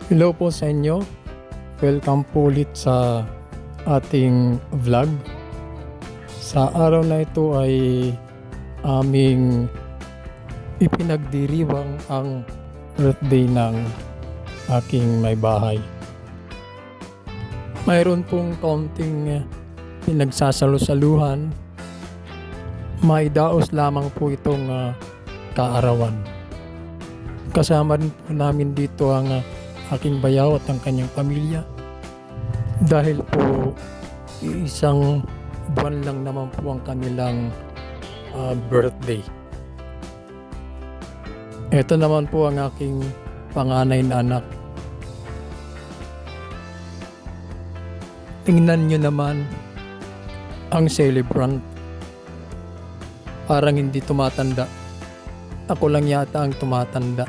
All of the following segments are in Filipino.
Hello po sa inyo. Welcome po ulit sa ating vlog. Sa araw na ito ay aming ipinagdiriwang ang birthday ng aking may bahay. Mayroon pong kaunting pinagsasalo-saluhan. Maidaos lamang po itong kaarawan. Kasama rin po namin dito ang aking bayaw at ang kanyang pamilya dahil po isang buwan lang naman po ang kanilang birthday. Ito naman po ang aking panganay na anak. Tingnan nyo naman ang celebrant. Parang hindi tumatanda. Ako lang yata ang tumatanda.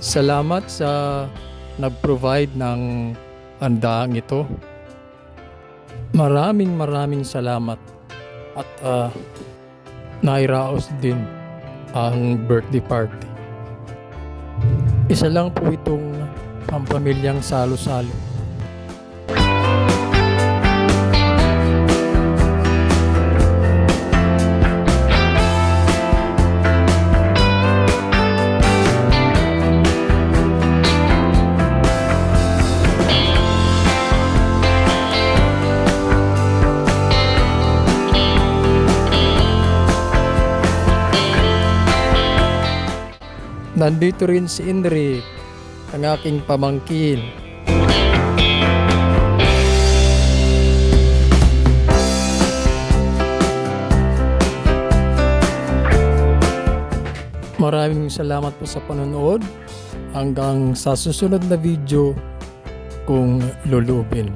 Salamat sa nag-provide ng handaang ito. Maraming salamat. At nairaos din ang birthday party. Isa lang po itong pampamilyang salo-salo. Nandito rin si Indri, ang aking pamangkin. Maraming salamat po sa panonood. Hanggang sa susunod na video kung lulubin.